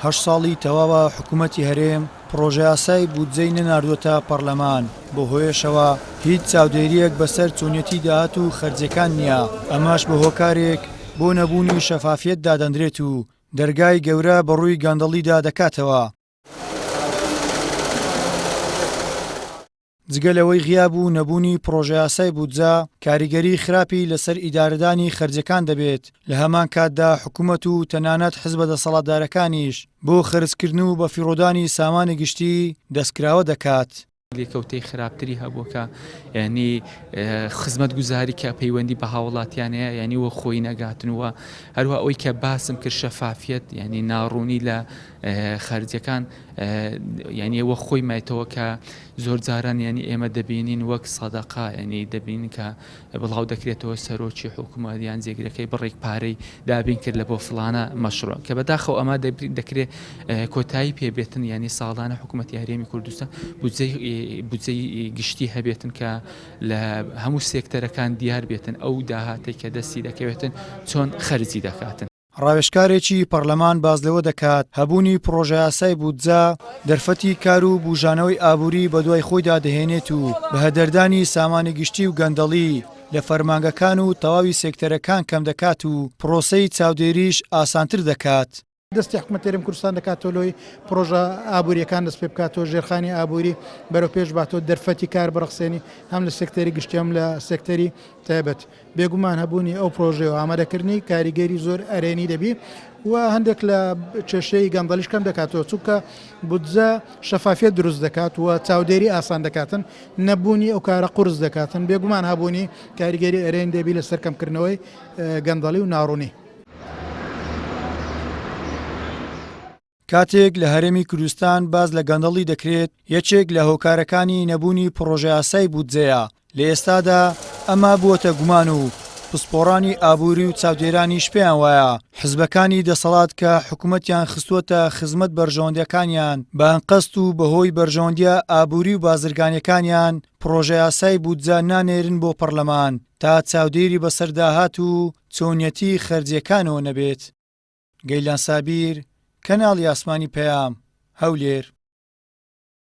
هەشت ساڵی تەواوە حکوومەتی هەرێم پڕۆژە یاسای بودجەی نەناردووەتە پەرلەمان بۆ هۆیشەوە هیچ چاودێریەک بەسەر چۆنیەتی داهات و خەرجەکان نییە. ئەماش بە هۆکارێک بۆ نەبوونی شەفافیەت دادەنرێت و دەرگای گەورە بەڕووی گەندەڵیدا دەکاتەوە. جگە لەوەی غیاب و نەبوونی پڕۆژە یاسای بودجە کاریگەری خراپی لەسەر ئیدارەدانی خەرجەکان دەبێت. لە هەمان کاتدا حکوومەت و تەنانەت حزبە دەسەڵاتدارەکانیش بۆ خرجکردن و بە فیڕۆدانی سامانی گشتی دەستکراوە دەکات. لێکەوتەی خراپتری هەبووکە ینی خزمەت گوزاری کە پەیوەندی بە هاوڵاتیانەیە ینی وە خۆی نەگاتنەوە هەروە ئەوەی کە باسم کرد شەفافیەت ینی ناڕوونی لە خەرجەکان ینی وە خۆی مایتەوە کە زۆر جاران ینی ئێمە دەبینین وەک سەدەقا ینی دەبین کە بڵاو دەکرێتەوە سەرۆکی حکوومەتیان جێگرەکەی بڕێک پارەی دابین کرد لە بۆ فڵانە مەشروع کە بەداخەوە ئەمە دەکرێت کۆتایی پێبێتن ینی ساڵانە حکوومەتی هەرێمی کوردستان بودجەی گشتی هەبێتن کە لە هەموو سێکتەرەکان دیار بێتن ئەو داهاتێک کە دەستی دەکەوێتن چۆن خەرجی دەکاتن. ڕاوێژکارێکی پەرلەمان باز لەوە دەکات هەبوونی پڕۆژە یاسای بودجە دەرفەتی کار و بوژانەوەی ئابووری بە دوای خۆیدا دەهێنێت و بە هەدەردانی سامانی گشتی و گەندەڵی لە فەرمانگەکان و تەواوی سێکتەرەکان کەم دەکات و پرۆسەی چاودێریش ئاسانتر دەکات. دەستی حکوومەت هەرێمی کوردستان دەکاتەوە لەوەی پرۆژە ئابووریەکان دەست پێ بکاتەوە ژێرخانی ئابووری بەرەو پێش باتەوە دەرفەتی کار بڕخسێنی هەم لە سێکتەری گشتی هەم لە سێکتەری تایبەت. بێگومان هەبوونی ئەو پرۆژەیە و ئامادەکردنی کاریگەری زۆر ئەرێنی دەبی و هەندێک لە کێشەی گەندەڵیش کەم دەکاتەوە چونکە بودجە شەفافیەت دروست دەکات و چاودێری ئاسان دەکاتن نەبوونی ئەو کارە قورس دەکاتن بێگومان هەبوونی کاریگەری ئەرێنی دەبی لە سەرکەمکردنەوەی گەندەڵی و ناڕوونی. کاتێک لە هەرێمی کوردستان باز لە گەندەڵی دەکرێت یەکێک لە هۆکارەکانی نەبوونی پڕۆژە یاسای بودجەیە. لە ئێستادا ئەمە بووەتە گومان و پسپۆڕانی ئابووری و چاودێرانیش پێیان وایە حزبەکانی دەسەڵات کە حکوومەتیان خستووەتە خزمەت بەرژەوەندەکانیان بە ئەنقەست و بەهۆی بەرژەوەندیە ئابووری و بازرگانیەکانیان پڕۆژە یاسای بودجە نانێرن بۆ پەرلەمان تا چاودێری بەسەر داهات و چۆنیەتی خەرجیەکانەوە نەبێت. گەیلان سابیر، کەناڵی ئاسمانی پەیام، هەولێر.